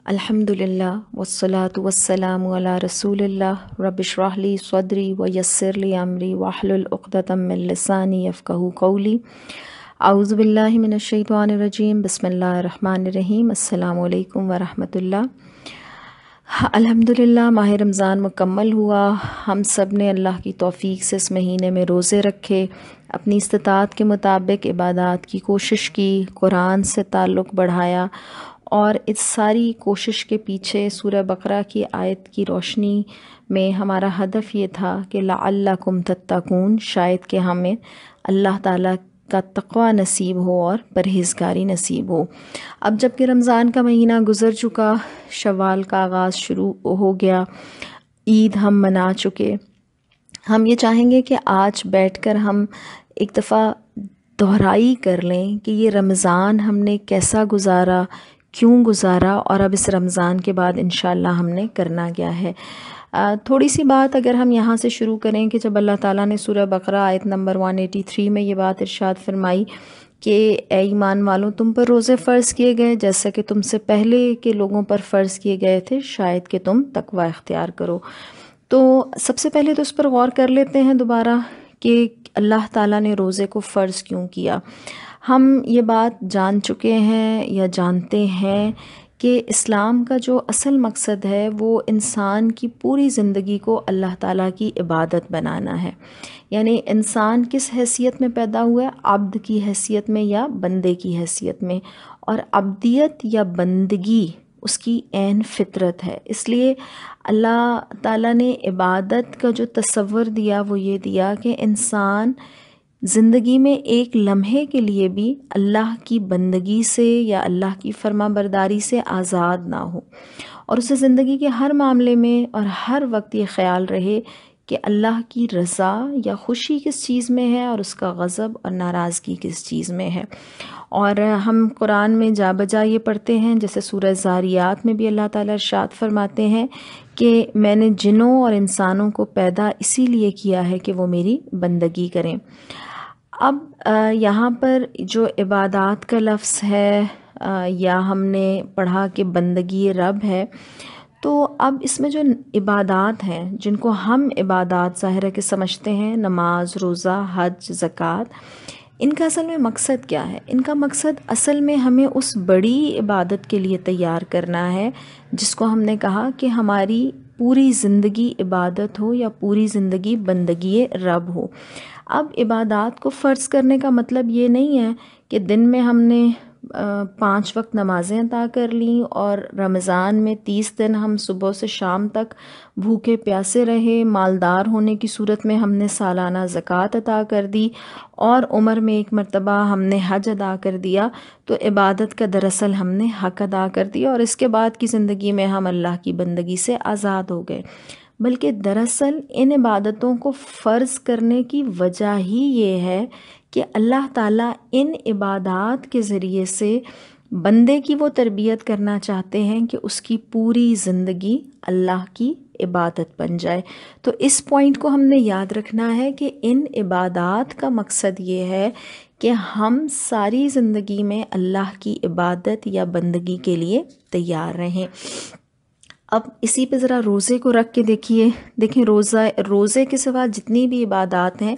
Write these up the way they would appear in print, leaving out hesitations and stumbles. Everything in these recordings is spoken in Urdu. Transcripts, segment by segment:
الحمدللہ والصلاة والسلام علی رسول اللہ رب اشرح لی صدری ویسر لی امری واحلل عقدۃ من لسانی یفقہوا قولی اعوذ باللہ من الشیطان الرجیم بسم اللہ الرحمن الرحیم السلام علیکم ورحمۃ اللہ۔ الحمدللہ ماہ رمضان مکمل ہوا، ہم سب نے اللہ کی توفیق سے اس مہینے میں روزے رکھے، اپنی استطاعت کے مطابق عبادات کی کوشش کی، قرآن سے تعلق بڑھایا، اور اس ساری کوشش کے پیچھے سورہ بقرہ کی آیت کی روشنی میں ہمارا ہدف یہ تھا کہ لعلکم تتقون، شاید کہ ہمیں اللہ تعالیٰ کا تقوی نصیب ہو اور پرہیزگاری نصیب ہو۔ اب جب کہ رمضان کا مہینہ گزر چکا، شوال کا آغاز شروع ہو گیا، عید ہم منا چکے، ہم یہ چاہیں گے کہ آج بیٹھ کر ہم ایک دفعہ دہرائی کر لیں کہ یہ رمضان ہم نے کیسا گزارا، کیوں گزارا، اور اب اس رمضان کے بعد انشاءاللہ ہم نے کرنا کیا ہے۔ تھوڑی سی بات اگر ہم یہاں سے شروع کریں کہ جب اللہ تعالیٰ نے سورہ بقرہ آیت نمبر 183 میں یہ بات ارشاد فرمائی کہ اے ایمان والوں تم پر روزے فرض کیے گئے جیسا کہ تم سے پہلے کے لوگوں پر فرض کیے گئے تھے، شاید کہ تم تقوی اختیار کرو، تو سب سے پہلے تو اس پر غور کر لیتے ہیں دوبارہ کہ اللہ تعالیٰ نے روزے کو فرض کیوں کیا۔ ہم یہ بات جان چکے ہیں یا جانتے ہیں کہ اسلام کا جو اصل مقصد ہے وہ انسان کی پوری زندگی کو اللہ تعالیٰ کی عبادت بنانا ہے، یعنی انسان کس حیثیت میں پیدا ہوا ہے، عبد کی حیثیت میں یا بندے کی حیثیت میں، اور عبدیت یا بندگی اس کی عین فطرت ہے۔ اس لیے اللہ تعالیٰ نے عبادت کا جو تصور دیا وہ یہ دیا کہ انسان زندگی میں ایک لمحے کے لیے بھی اللہ کی بندگی سے یا اللہ کی فرما برداری سے آزاد نہ ہو، اور اسے زندگی کے ہر معاملے میں اور ہر وقت یہ خیال رہے کہ اللہ کی رضا یا خوشی کس چیز میں ہے اور اس کا غضب اور ناراضگی کس چیز میں ہے۔ اور ہم قرآن میں جا بجا یہ پڑھتے ہیں، جیسے سورہ زاریات میں بھی اللہ تعالیٰ ارشاد فرماتے ہیں کہ میں نے جنوں اور انسانوں کو پیدا اسی لیے کیا ہے کہ وہ میری بندگی کریں۔ اب یہاں پر جو عبادات کا لفظ ہے یا ہم نے پڑھا کہ بندگی رب ہے، تو اب اس میں جو عبادات ہیں جن کو ہم عبادات ظاہر ہے کہ سمجھتے ہیں، نماز، روزہ، حج، زکوٰۃ، ان کا اصل میں مقصد کیا ہے؟ ان کا مقصد اصل میں ہمیں اس بڑی عبادت کے لیے تیار کرنا ہے جس کو ہم نے کہا کہ ہماری پوری زندگی عبادت ہو یا پوری زندگی بندگی رب ہو۔ اب عبادات کو فرض کرنے کا مطلب یہ نہیں ہے کہ دن میں ہم نے 5 وقت نمازیں عطا کر لیں اور رمضان میں 30 دن ہم صبح سے شام تک بھوکے پیاسے رہے، مالدار ہونے کی صورت میں ہم نے سالانہ زکوٰۃ عطا کر دی، اور عمر میں ایک مرتبہ ہم نے حج ادا کر دیا، تو عبادت کا دراصل ہم نے حق ادا کر دیا اور اس کے بعد کی زندگی میں ہم اللہ کی بندگی سے آزاد ہو گئے۔ بلکہ دراصل ان عبادتوں کو فرض کرنے کی وجہ ہی یہ ہے کہ اللہ تعالیٰ ان عبادات کے ذریعے سے بندے کی وہ تربیت کرنا چاہتے ہیں کہ اس کی پوری زندگی اللہ کی عبادت بن جائے۔ تو اس پوائنٹ کو ہم نے یاد رکھنا ہے کہ ان عبادات کا مقصد یہ ہے کہ ہم ساری زندگی میں اللہ کی عبادت یا بندگی کے لیے تیار رہیں۔ اب اسی پہ ذرا روزے کو رکھ کے دیکھیں روزے کے سوا جتنی بھی عبادات ہیں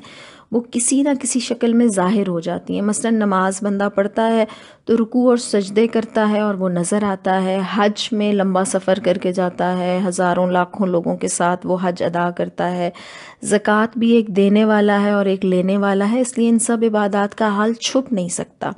وہ کسی نہ کسی شکل میں ظاہر ہو جاتی ہیں۔ مثلا نماز بندہ پڑھتا ہے تو رکوع اور سجدے کرتا ہے اور وہ نظر آتا ہے، حج میں لمبا سفر کر کے جاتا ہے، ہزاروں لاکھوں لوگوں کے ساتھ وہ حج ادا کرتا ہے، زکوٰۃ بھی ایک دینے والا ہے اور ایک لینے والا ہے، اس لیے ان سب عبادات کا حال چھپ نہیں سکتا،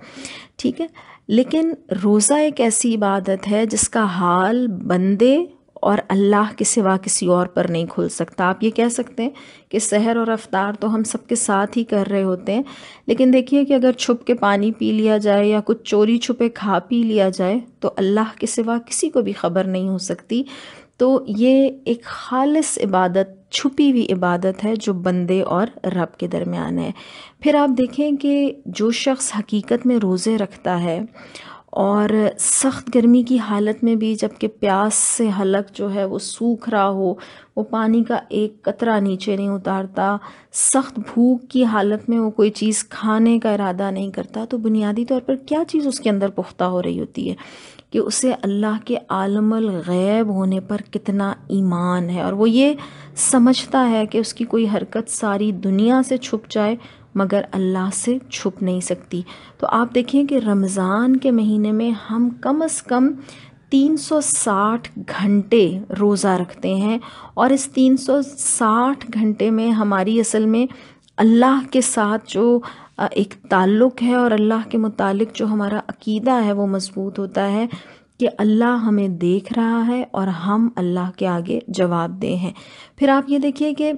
ٹھیک ہے۔ لیکن روزہ ایک ایسی عبادت ہے جس کا حال بندے اور اللہ کے سوا کسی اور پر نہیں کھل سکتا۔ آپ یہ کہہ سکتے ہیں کہ سحر اور افطار تو ہم سب کے ساتھ ہی کر رہے ہوتے ہیں، لیکن دیکھیے کہ اگر چھپ کے پانی پی لیا جائے یا کچھ چوری چھپے کھا پی لیا جائے تو اللہ کے سوا کسی کو بھی خبر نہیں ہو سکتی۔ تو یہ ایک خالص عبادت، چھپی ہوئی عبادت ہے جو بندے اور رب کے درمیان ہے۔ پھر آپ دیکھیں کہ جو شخص حقیقت میں روزے رکھتا ہے اور سخت گرمی کی حالت میں بھی، جب کہ پیاس سے حلق جو ہے وہ سوکھ رہا ہو، وہ پانی کا ایک قطرہ نیچے نہیں اتارتا، سخت بھوک کی حالت میں وہ کوئی چیز کھانے کا ارادہ نہیں کرتا، تو بنیادی طور پر کیا چیز اس کے اندر پختہ ہو رہی ہوتی ہے؟ کہ اسے اللہ کے عالم الغیب ہونے پر کتنا ایمان ہے، اور وہ یہ سمجھتا ہے کہ اس کی کوئی حرکت ساری دنیا سے چھپ جائے مگر اللہ سے چھپ نہیں سکتی۔ تو آپ دیکھیں کہ رمضان کے مہینے میں ہم کم از کم 360 گھنٹے روزہ رکھتے ہیں، اور اس 360 گھنٹے میں ہماری اصل میں اللہ کے ساتھ جو ایک تعلق ہے اور اللہ کے متعلق جو ہمارا عقیدہ ہے وہ مضبوط ہوتا ہے کہ اللہ ہمیں دیکھ رہا ہے اور ہم اللہ کے آگے جواب دہ ہیں۔ پھر آپ یہ دیکھیے کہ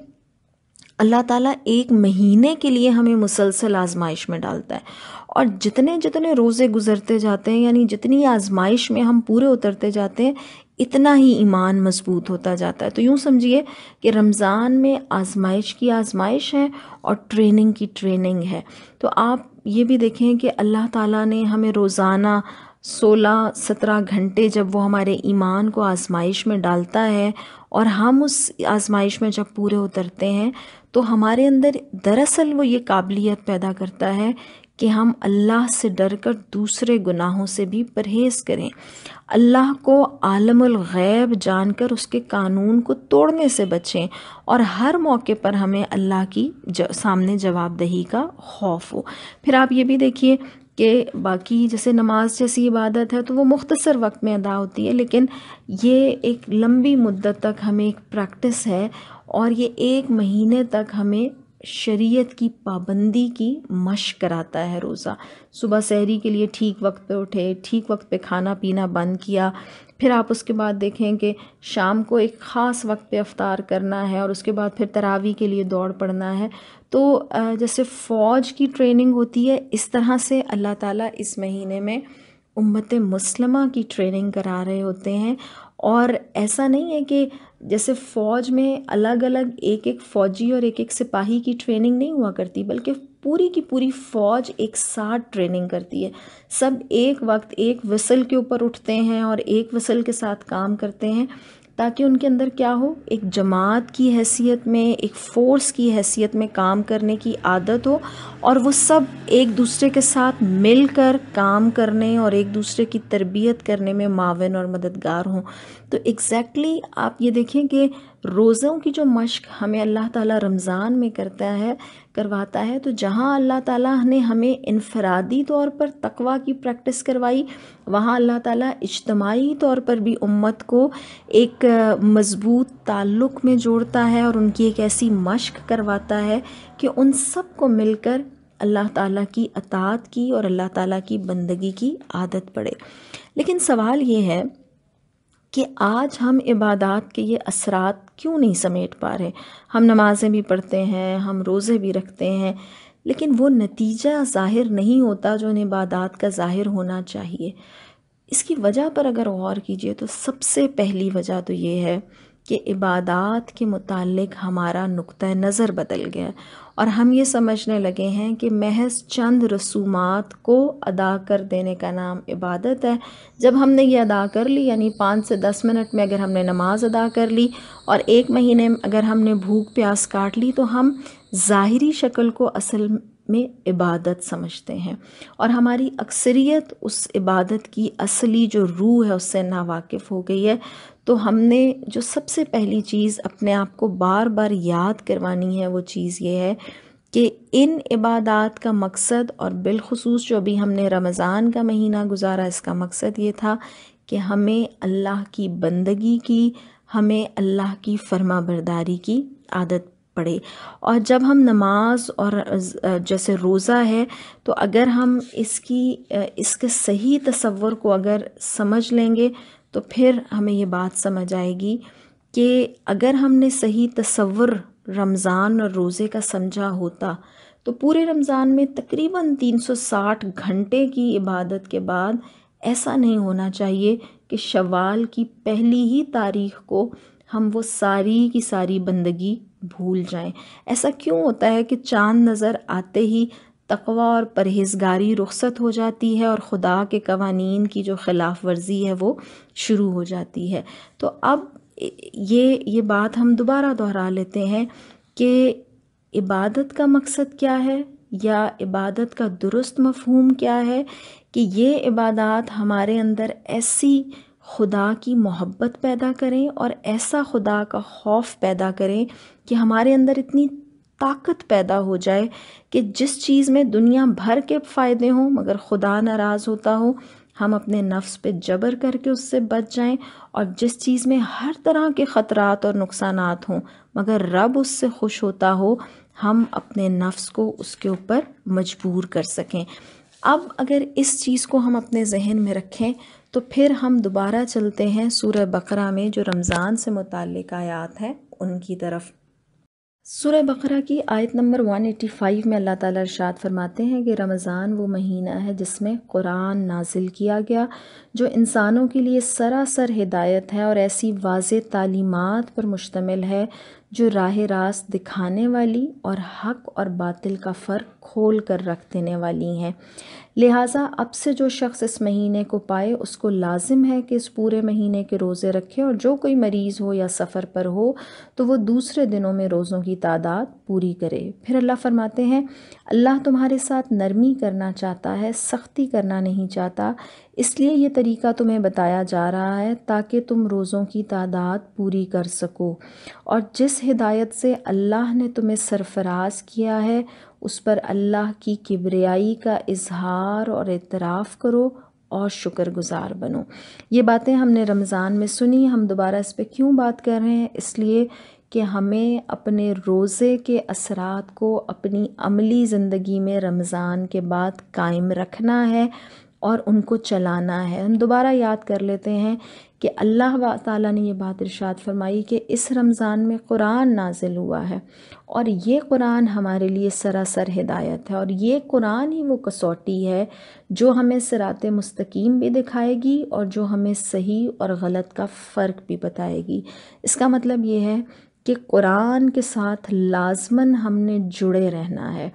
اللہ تعالیٰ ایک مہینے کے لیے ہمیں مسلسل آزمائش میں ڈالتا ہے، اور جتنے جتنے روزے گزرتے جاتے ہیں، یعنی جتنی آزمائش میں ہم پورے اترتے جاتے ہیں، اتنا ہی ایمان مضبوط ہوتا جاتا ہے۔ تو یوں سمجھیے کہ رمضان میں آزمائش کی آزمائش ہے اور ٹریننگ کی ٹریننگ ہے۔ تو آپ یہ بھی دیکھیں کہ اللہ تعالیٰ نے ہمیں روزانہ 16-17 گھنٹے جب وہ ہمارے ایمان کو آزمائش میں ڈالتا ہے، اور ہم اس آزمائش میں جب پورے اترتے ہیں تو ہمارے اندر دراصل وہ یہ قابلیت پیدا کرتا ہے کہ ہم اللہ سے ڈر کر دوسرے گناہوں سے بھی پرہیز کریں، اللہ کو عالم الغیب جان کر اس کے قانون کو توڑنے سے بچیں، اور ہر موقع پر ہمیں اللہ کی سامنے جواب دہی کا خوف ہو۔ پھر آپ یہ بھی دیکھیے کہ باقی جیسے نماز جیسی عبادت ہے تو وہ مختصر وقت میں ادا ہوتی ہے، لیکن یہ ایک لمبی مدت تک ہمیں ایک پریکٹس ہے، اور یہ 1 مہینے تک ہمیں شریعت کی پابندی کی مشق کراتا ہے۔ روزہ صبح سحری کے لیے ٹھیک وقت پہ اٹھے، ٹھیک وقت پہ کھانا پینا بند کیا، پھر آپ اس کے بعد دیکھیں کہ شام کو ایک خاص وقت پہ افطار کرنا ہے، اور اس کے بعد پھر تراویح کے لیے دوڑ پڑنا ہے۔ تو جیسے فوج کی ٹریننگ ہوتی ہے، اس طرح سے اللہ تعالیٰ اس مہینے میں امت مسلمہ کی ٹریننگ کرا رہے ہوتے ہیں۔ اور ایسا نہیں ہے کہ جیسے فوج میں الگ الگ ایک ایک فوجی اور ایک ایک سپاہی کی ٹریننگ نہیں ہوا کرتی، بلکہ پوری کی پوری فوج ایک ساتھ ٹریننگ کرتی ہے، سب ایک وقت ایک وسل کے اوپر اٹھتے ہیں اور ایک وسل کے ساتھ کام کرتے ہیں، تاکہ ان کے اندر کیا ہو، ایک جماعت کی حیثیت میں، ایک فورس کی حیثیت میں کام کرنے کی عادت ہو، اور وہ سب ایک دوسرے کے ساتھ مل کر کام کرنے اور ایک دوسرے کی تربیت کرنے میں معاون اور مددگار ہوں۔ تو ایگزیکٹلی آپ یہ دیکھیں کہ روزوں کی جو مشق ہمیں اللہ تعالیٰ رمضان میں کرواتا ہے، تو جہاں اللہ تعالیٰ نے ہمیں انفرادی طور پر تقویٰ کی پریکٹس کروائی، وہاں اللہ تعالیٰ اجتماعی طور پر بھی امت کو ایک مضبوط تعلق میں جوڑتا ہے، اور ان کی ایک ایسی مشق کرواتا ہے کہ ان سب کو مل کر اللہ تعالیٰ کی اطاعت کی اور اللہ تعالیٰ کی بندگی کی عادت پڑے۔ لیکن سوال یہ ہے کہ آج ہم عبادات کے یہ اثرات کیوں نہیں سمیٹ پا رہے؟ ہم نمازیں بھی پڑھتے ہیں، ہم روزے بھی رکھتے ہیں، لیکن وہ نتیجہ ظاہر نہیں ہوتا جو ان عبادات کا ظاہر ہونا چاہیے۔ اس کی وجہ پر اگر غور کیجئے تو سب سے پہلی وجہ تو یہ ہے کہ عبادات کے متعلق ہمارا نقطہ نظر بدل گیا، اور ہم یہ سمجھنے لگے ہیں کہ محض چند رسومات کو ادا کر دینے کا نام عبادت ہے۔ جب ہم نے یہ ادا کر لی، یعنی 5 سے 10 منٹ میں اگر ہم نے نماز ادا کر لی، اور 1 مہینے میں اگر ہم نے بھوک پیاس کاٹ لی، تو ہم ظاہری شکل کو اصل میں عبادت سمجھتے ہیں، اور ہماری اکثریت اس عبادت کی اصلی جو روح ہے اس سے ناواقف ہو گئی ہے۔ تو ہم نے جو سب سے پہلی چیز اپنے آپ کو بار بار یاد کروانی ہے، وہ چیز یہ ہے کہ ان عبادات کا مقصد، اور بالخصوص جو ابھی ہم نے رمضان کا مہینہ گزارا، اس کا مقصد یہ تھا کہ ہمیں اللہ کی بندگی کی، ہمیں اللہ کی فرما برداری کی عادت پڑے۔ اور جب ہم نماز اور جیسے روزہ ہے، تو اگر ہم اس کے صحیح تصور کو اگر سمجھ لیں گے تو پھر ہمیں یہ بات سمجھ آئے گی کہ اگر ہم نے صحیح تصور رمضان اور روزے کا سمجھا ہوتا تو پورے رمضان میں تقریباً 360 گھنٹے کی عبادت کے بعد ایسا نہیں ہونا چاہیے کہ شوال کی پہلی ہی تاریخ کو ہم وہ ساری کی ساری بندگی بھول جائیں۔ ایسا کیوں ہوتا ہے کہ چاند نظر آتے ہی تقویٰ اور پرہیزگاری رخصت ہو جاتی ہے، اور خدا کے قوانین کی جو خلاف ورزی ہے وہ شروع ہو جاتی ہے؟ تو اب یہ بات ہم دوبارہ دہرا لیتے ہیں کہ عبادت کا مقصد کیا ہے؟ یا عبادت کا درست مفہوم کیا ہے کہ یہ عبادات ہمارے اندر ایسی خدا کی محبت پیدا کریں اور ایسا خدا کا خوف پیدا کریں کہ ہمارے اندر اتنی طاقت پیدا ہو جائے کہ جس چیز میں دنیا بھر کے فائدے ہوں مگر خدا ناراض ہوتا ہو، ہم اپنے نفس پہ جبر کر کے اس سے بچ جائیں، اور جس چیز میں ہر طرح کے خطرات اور نقصانات ہوں مگر رب اس سے خوش ہوتا ہو، ہم اپنے نفس کو اس کے اوپر مجبور کر سکیں۔ اب اگر اس چیز کو ہم اپنے ذہن میں رکھیں تو پھر ہم دوبارہ چلتے ہیں سورہ بقرہ میں جو رمضان سے متعلق آیات ہیں ان کی طرف۔ سورہ بقرہ کی آیت نمبر 185 میں اللہ تعالیٰ ارشاد فرماتے ہیں کہ رمضان وہ مہینہ ہے جس میں قرآن نازل کیا گیا، جو انسانوں کے لیے سراسر ہدایت ہے اور ایسی واضح تعلیمات پر مشتمل ہے جو راہ راست دکھانے والی اور حق اور باطل کا فرق کھول کر رکھ دینے والی ہیں۔ لہٰذا اب سے جو شخص اس مہینے کو پائے اس کو لازم ہے کہ اس پورے مہینے کے روزے رکھے، اور جو کوئی مریض ہو یا سفر پر ہو تو وہ دوسرے دنوں میں روزوں کی تعداد پوری کرے۔ پھر اللہ فرماتے ہیں اللہ تمہارے ساتھ نرمی کرنا چاہتا ہے، سختی کرنا نہیں چاہتا، اس لیے یہ طریقہ تمہیں بتایا جا رہا ہے تاکہ تم روزوں کی تعداد پوری کر سکو، اور جس ہدایت سے اللہ نے تمہیں سرفراز کیا ہے اس پر اللہ کی کبریائی کا اظہار اور اعتراف کرو اور شکر گزار بنو۔ یہ باتیں ہم نے رمضان میں سنی، ہم دوبارہ اس پہ کیوں بات کر رہے ہیں؟ اس لیے کہ ہمیں اپنے روزے کے اثرات کو اپنی عملی زندگی میں رمضان کے بعد قائم رکھنا ہے اور ان کو چلانا ہے۔ ہم دوبارہ یاد کر لیتے ہیں کہ اللہ تعالیٰ نے یہ بات ارشاد فرمائی کہ اس رمضان میں قرآن نازل ہوا ہے، اور یہ قرآن ہمارے لیے سراسر ہدایت ہے، اور یہ قرآن ہی وہ کسوٹی ہے جو ہمیں صراط مستقیم بھی دکھائے گی اور جو ہمیں صحیح اور غلط کا فرق بھی بتائے گی۔ اس کا مطلب یہ ہے کہ قرآن کے ساتھ لازماً ہم نے جڑے رہنا ہے،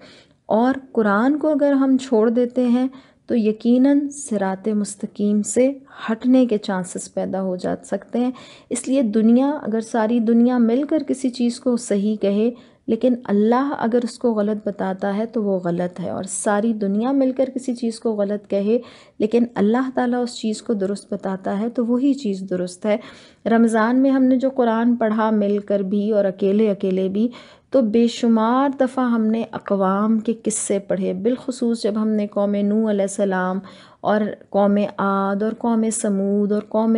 اور قرآن کو اگر ہم چھوڑ دیتے ہیں تو یقیناً صراط مستقیم سے ہٹنے کے چانسز پیدا ہو جا سکتے ہیں۔ اس لیے دنیا، اگر ساری دنیا مل کر کسی چیز کو صحیح کہے لیکن اللہ اگر اس کو غلط بتاتا ہے تو وہ غلط ہے، اور ساری دنیا مل کر کسی چیز کو غلط کہے لیکن اللہ تعالیٰ اس چیز کو درست بتاتا ہے تو وہی چیز درست ہے۔ رمضان میں ہم نے جو قرآن پڑھا مل کر بھی اور اکیلے اکیلے بھی، تو بے شمار دفعہ ہم نے اقوام کے قصے پڑھے، بالخصوص جب ہم نے قوم نوح علیہ السلام اور قوم عاد اور قوم سمود اور قوم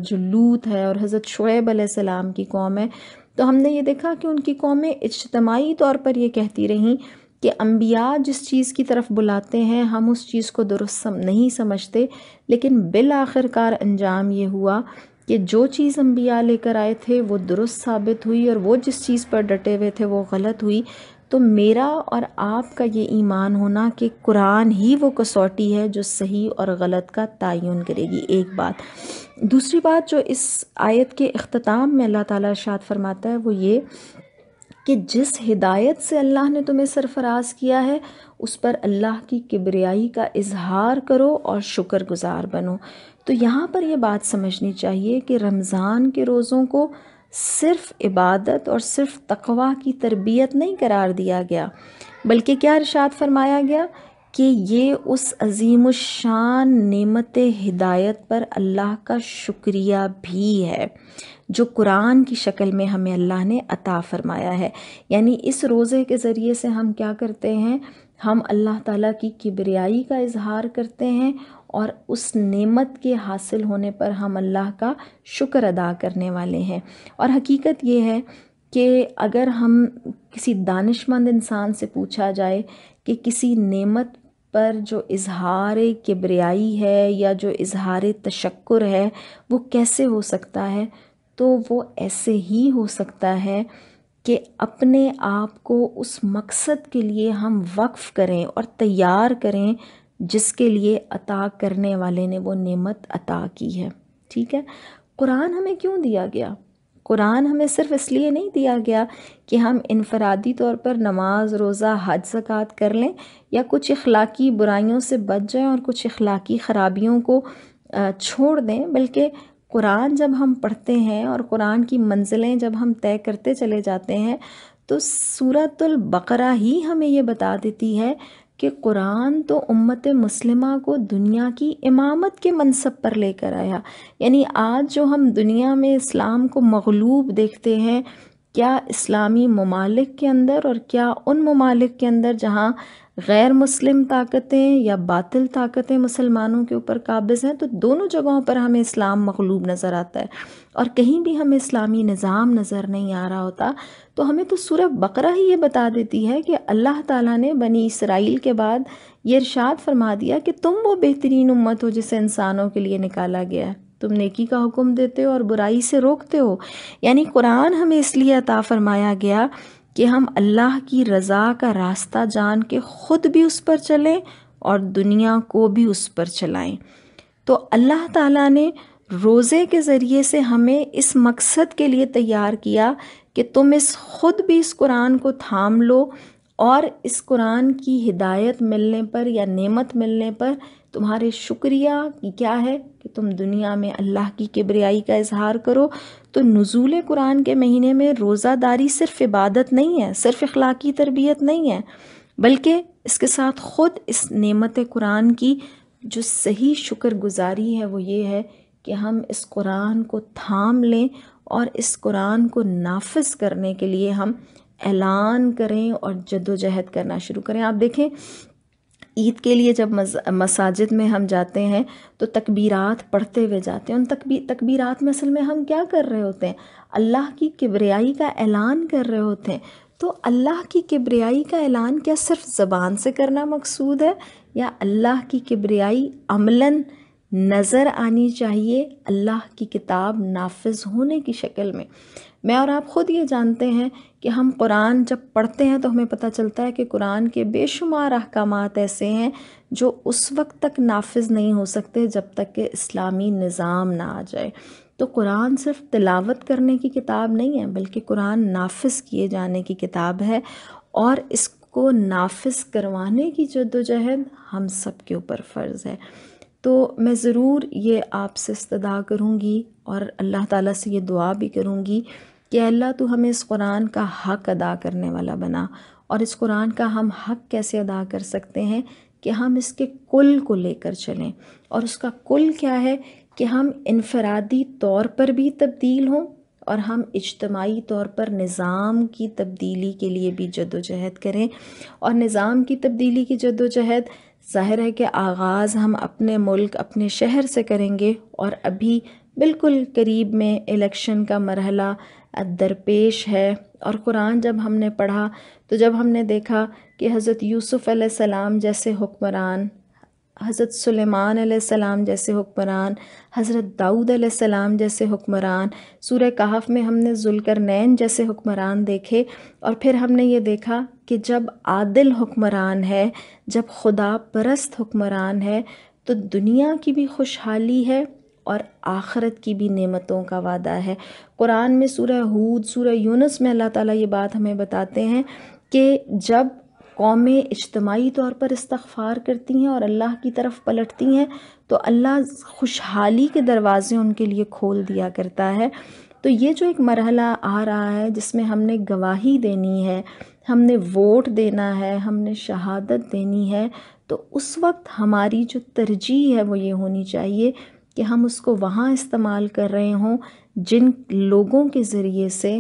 جو لوط ہے اور حضرت شعیب علیہ السلام کی قوم ہے، تو ہم نے یہ دیکھا کہ ان کی قومیں اجتماعی طور پر یہ کہتی رہیں کہ انبیاء جس چیز کی طرف بلاتے ہیں ہم اس چیز کو درست نہیں سمجھتے، لیکن بالآخر کار انجام یہ ہوا کہ جو چیز انبیاء لے کر آئے تھے وہ درست ثابت ہوئی، اور وہ جس چیز پر ڈٹے ہوئے تھے وہ غلط ہوئی۔ تو میرا اور آپ کا یہ ایمان ہونا کہ قرآن ہی وہ کسوٹی ہے جو صحیح اور غلط کا تعین کرے گی، ایک بات۔ دوسری بات جو اس آیت کے اختتام میں اللہ تعالیٰ ارشاد فرماتا ہے وہ یہ کہ جس ہدایت سے اللہ نے تمہیں سرفراز کیا ہے اس پر اللہ کی کبریائی کا اظہار کرو اور شکر گزار بنو۔ تو یہاں پر یہ بات سمجھنی چاہیے کہ رمضان کے روزوں کو صرف عبادت اور صرف تقویٰ کی تربیت نہیں قرار دیا گیا، بلکہ کیا ارشاد فرمایا گیا کہ یہ اس عظیم الشان نعمت ہدایت پر اللہ کا شکریہ بھی ہے جو قرآن کی شکل میں ہمیں اللہ نے عطا فرمایا ہے۔ یعنی اس روزے کے ذریعے سے ہم کیا کرتے ہیں؟ ہم اللہ تعالیٰ کی کبریائی کا اظہار کرتے ہیں، اور اس نعمت کے حاصل ہونے پر ہم اللہ کا شکر ادا کرنے والے ہیں۔ اور حقیقت یہ ہے کہ اگر ہم کسی دانش مند انسان سے پوچھا جائے کہ کسی نعمت پر جو اظہار کبریائی ہے یا جو اظہار تشکر ہے وہ کیسے ہو سکتا ہے، تو وہ ایسے ہی ہو سکتا ہے کہ اپنے آپ کو اس مقصد کے لیے ہم وقف کریں اور تیار کریں جس کے لیے عطا کرنے والے نے وہ نعمت عطا کی ہے۔ ٹھیک ہے؟ قرآن ہمیں کیوں دیا گیا؟ قرآن ہمیں صرف اس لیے نہیں دیا گیا کہ ہم انفرادی طور پر نماز، روزہ، حج، زکوٰۃ کر لیں یا کچھ اخلاقی برائیوں سے بچ جائیں اور کچھ اخلاقی خرابیوں کو چھوڑ دیں، بلکہ قرآن جب ہم پڑھتے ہیں اور قرآن کی منزلیں جب ہم طے کرتے چلے جاتے ہیں تو سورۃ البقرہ ہی ہمیں یہ بتا دیتی ہے کہ قرآن تو امت مسلمہ کو دنیا کی امامت کے منصب پر لے کر آیا. یعنی آج جو ہم دنیا میں اسلام کو مغلوب دیکھتے ہیں، کیا اسلامی ممالک کے اندر اور کیا ان ممالک کے اندر جہاں غیر مسلم طاقتیں یا باطل طاقتیں مسلمانوں کے اوپر قابض ہیں، تو دونوں جگہوں پر ہمیں اسلام مغلوب نظر آتا ہے اور کہیں بھی ہمیں اسلامی نظام نظر نہیں آ رہا ہوتا. تو ہمیں تو سورہ بقرہ ہی یہ بتا دیتی ہے کہ اللہ تعالیٰ نے بنی اسرائیل کے بعد یہ ارشاد فرما دیا کہ تم وہ بہترین امت ہو جسے انسانوں کے لیے نکالا گیا ہے، تم نیکی کا حکم دیتے ہو اور برائی سے روکتے ہو. یعنی قرآن ہمیں اس لیے عطا فرمایا گیا کہ ہم اللہ کی رضا کا راستہ جان کے خود بھی اس پر چلیں اور دنیا کو بھی اس پر چلائیں. تو اللہ تعالیٰ نے روزے کے ذریعے سے ہمیں اس مقصد کے لیے تیار کیا کہ تم خود بھی اس قرآن کو تھام لو، اور اس قرآن کی ہدایت ملنے پر یا نعمت ملنے پر تمہارے شکریہ کیا ہے کہ تم دنیا میں اللہ کی کبریائی کا اظہار کرو. تو نزول قرآن کے مہینے میں روزہ داری صرف عبادت نہیں ہے، صرف اخلاقی تربیت نہیں ہے، بلکہ اس کے ساتھ خود اس نعمت قرآن کی جو صحیح شکر گزاری ہے وہ یہ ہے کہ ہم اس قرآن کو تھام لیں اور اس قرآن کو نافذ کرنے کے لیے ہم اعلان کریں اور جد و جہد کرنا شروع کریں. آپ دیکھیں عید کے لیے جب مساجد میں ہم جاتے ہیں تو تکبیرات پڑھتے ہوئے جاتے ہیں. ان تکبیرات میں اصل میں ہم کیا کر رہے ہوتے ہیں؟ اللہ کی کبریائی کا اعلان کر رہے ہوتے ہیں. تو اللہ کی کبریائی کا اعلان کیا صرف زبان سے کرنا مقصود ہے، یا اللہ کی کبریائی عملاً نظر آنی چاہیے اللہ کی کتاب نافذ ہونے کی شکل میں؟ میں اور آپ خود یہ جانتے ہیں کہ ہم قرآن جب پڑھتے ہیں تو ہمیں پتہ چلتا ہے کہ قرآن کے بے شمار احکامات ایسے ہیں جو اس وقت تک نافذ نہیں ہو سکتے جب تک کہ اسلامی نظام نہ آ جائے. تو قرآن صرف تلاوت کرنے کی کتاب نہیں ہے، بلکہ قرآن نافذ کیے جانے کی کتاب ہے، اور اس کو نافذ کروانے کی جدوجہد ہم سب کے اوپر فرض ہے. تو میں ضرور یہ آپ سے استدعا کروں گی اور اللہ تعالیٰ سے یہ دعا بھی کروں گی کہ اللہ تو ہمیں اس قرآن کا حق ادا کرنے والا بنا. اور اس قرآن کا ہم حق کیسے ادا کر سکتے ہیں؟ کہ ہم اس کے کل کو لے کر چلیں. اور اس کا کل کیا ہے؟ کہ ہم انفرادی طور پر بھی تبدیل ہوں اور ہم اجتماعی طور پر نظام کی تبدیلی کے لیے بھی جد و جہد کریں. اور نظام کی تبدیلی کی جد و جہد ظاہر ہے کہ آغاز ہم اپنے ملک، اپنے شہر سے کریں گے، اور ابھی بالکل قریب میں الیکشن کا مرحلہ درپیش ہے. اور قرآن جب ہم نے پڑھا تو جب ہم نے دیکھا کہ حضرت یوسف علیہ السلام جیسے حکمران، حضرت سلیمان علیہ السلام جیسے حکمران، حضرت داؤد علیہ السلام جیسے حکمران، سورہ کہف میں ہم نے ذوالقرنین جیسے حکمران دیکھے، اور پھر ہم نے یہ دیکھا کہ جب عادل حکمران ہے، جب خدا پرست حکمران ہے، تو دنیا کی بھی خوشحالی ہے اور آخرت کی بھی نعمتوں کا وعدہ ہے. قرآن میں سورہ ہود، سورہ یونس میں اللہ تعالیٰ یہ بات ہمیں بتاتے ہیں کہ جب قومیں اجتماعی طور پر استغفار کرتی ہیں اور اللہ کی طرف پلٹتی ہیں تو اللہ خوشحالی کے دروازے ان کے لیے کھول دیا کرتا ہے. تو یہ جو ایک مرحلہ آ رہا ہے جس میں ہم نے گواہی دینی ہے، ہم نے ووٹ دینا ہے، ہم نے شہادت دینی ہے، تو اس وقت ہماری جو ترجیح ہے وہ یہ ہونی چاہیے کہ ہم اس کو وہاں استعمال کر رہے ہوں جن لوگوں کے ذریعے سے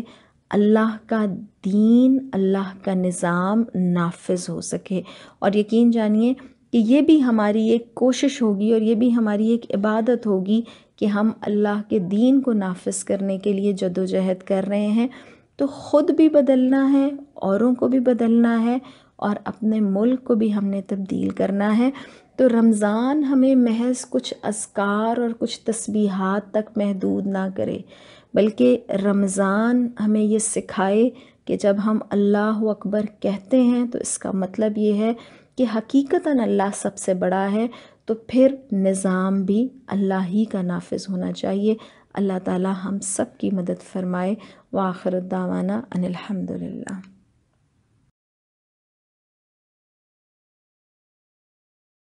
اللہ کا دین، اللہ کا نظام نافذ ہو سکے. اور یقین جانیے کہ یہ بھی ہماری ایک کوشش ہوگی اور یہ بھی ہماری ایک عبادت ہوگی کہ ہم اللہ کے دین کو نافذ کرنے کے لیے جد و جہد کر رہے ہیں. تو خود بھی بدلنا ہے، اوروں کو بھی بدلنا ہے، اور اپنے ملک کو بھی ہم نے تبدیل کرنا ہے. تو رمضان ہمیں محض کچھ اذکار اور کچھ تسبیحات تک محدود نہ کرے، بلکہ رمضان ہمیں یہ سکھائے کہ جب ہم اللہ اکبر کہتے ہیں تو اس کا مطلب یہ ہے کہ حقیقتاً اللہ سب سے بڑا ہے، تو پھر نظام بھی اللہ ہی کا نافذ ہونا چاہیے. اللہ تعالی ہم سب کی مدد فرمائے. وآخر دعوانا ان الحمدللہ.